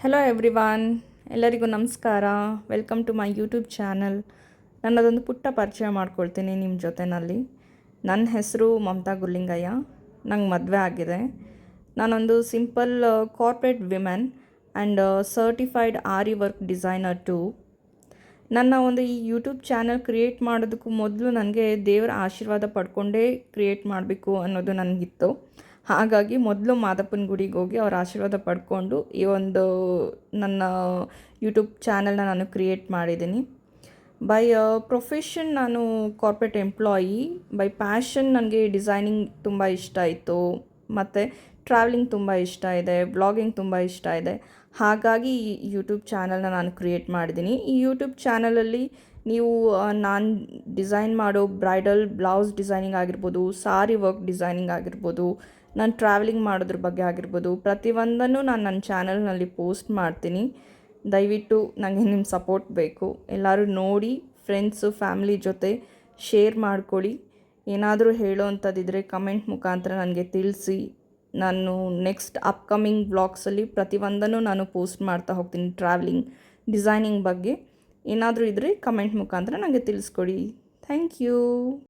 Hello everyone, ಎಲ್ಲರಿಗೂ ನಮಸ್ಕಾರ. Welcome to my YouTube channel. ನನ್ನದೊಂದು ಪುಟ್ಟ ಪರಿಚಯ ಮಾಡ್ಕೊಳ್ತೀನಿ ನಿಮ್ಮ ಜೊತೆಯಲ್ಲಿ. ನನ್ನ ಹೆಸರು ಮಮತಾ ಗುಲ್ಲಿಂಗಯ್ಯ. ನಂಗೆ ಮದುವೆ ಆಗಿದೆ. ನಾನೊಂದು simple corporate women and certified aari work designer too. ನನ್ನ ಒಂದು ಈ ಯೂಟ್ಯೂಬ್ ಚಾನಲ್ ಕ್ರಿಯೇಟ್ ಮಾಡೋದಕ್ಕೂ ಮೊದಲು ನನಗೆ ದೇವರ ಆಶೀರ್ವಾದ ಪಡ್ಕೊಂಡೇ ಕ್ರಿಯೇಟ್ ಮಾಡಬೇಕು ಅನ್ನೋದು ನನಗಿತ್ತು. ಹಾಗಾಗಿ ಮೊದಲು ಮಾದಪ್ಪನ ಗುಡಿಗೆ ಹೋಗಿ ಅವ್ರ ಆಶೀರ್ವಾದ ಪಡ್ಕೊಂಡು ಈ ಒಂದು ನನ್ನ ಯೂಟ್ಯೂಬ್ ಚಾನಲ್ನ ನಾನು ಕ್ರಿಯೇಟ್ ಮಾಡಿದ್ದೀನಿ. ಬೈ ಪ್ರೊಫೆಷನ್ ನಾನು ಕಾರ್ಪೊರೇಟ್ ಎಂಪ್ಲಾಯಿ. ಬೈ ಪ್ಯಾಷನ್ ನನಗೆ ಡಿಸೈನಿಂಗ್ ತುಂಬ ಇಷ್ಟ ಇತ್ತು, ಮತ್ತು ಟ್ರಾವೆಲಿಂಗ್ ತುಂಬ ಇಷ್ಟ ಇದೆ, ವ್ಲಾಗಿಂಗ್ ತುಂಬ ಇಷ್ಟ ಇದೆ. ಹಾಗಾಗಿ ಈ ಯೂಟ್ಯೂಬ್ ಚಾನಲ್ನ ನಾನು ಕ್ರಿಯೇಟ್ ಮಾಡಿದ್ದೀನಿ. ಈ ಯೂಟ್ಯೂಬ್ ಚಾನಲಲ್ಲಿ ನೀವು ನಾನು ಡಿಸೈನ್ ಮಾಡೋ ಬ್ರೈಡಲ್ ಬ್ಲೌಸ್ ಡಿಸೈನಿಂಗ್ ಆಗಿರ್ಬೋದು, ಸಾರಿ ವರ್ಕ್ ಡಿಸೈನಿಂಗ್ ಆಗಿರ್ಬೋದು, ನಾನು ಟ್ರಾವೆಲಿಂಗ್ ಮಾಡೋದ್ರ ಬಗ್ಗೆ ಆಗಿರ್ಬೋದು, ಪ್ರತಿಯೊಂದನ್ನು ನಾನು ನನ್ನ ಚಾನಲ್ನಲ್ಲಿ ಪೋಸ್ಟ್ ಮಾಡ್ತೀನಿ. ದಯವಿಟ್ಟು ನನಗೆ ನಿಮ್ಮ ಸಪೋರ್ಟ್ ಬೇಕು. ಎಲ್ಲರೂ ನೋಡಿ ಫ್ರೆಂಡ್ಸು ಫ್ಯಾಮಿಲಿ ಜೊತೆ ಶೇರ್ ಮಾಡ್ಕೊಳ್ಳಿ. ಏನಾದರೂ ಹೇಳೋ ಅಂಥದ್ದಿದ್ರೆ ಕಮೆಂಟ್ ಮುಖಾಂತರ ನನಗೆ ತಿಳಿಸಿ. ನಾನು ನೆಕ್ಸ್ಟ್ ಅಪ್ಕಮಿಂಗ್ ವ್ಲಾಗ್ಸಲ್ಲಿ ಪ್ರತಿಯೊಂದನ್ನು ನಾನು ಪೋಸ್ಟ್ ಮಾಡ್ತಾ ಹೋಗ್ತೀನಿ. ಟ್ರಾವೆಲಿಂಗ್ ಡಿಸೈನಿಂಗ್ ಬಗ್ಗೆ ಏನಾದರೂ ಇದ್ದರೆ ಕಮೆಂಟ್ ಮುಖಾಂತರ ನನಗೆ ತಿಳಿಸ್ಕೊಡಿ. Thank you.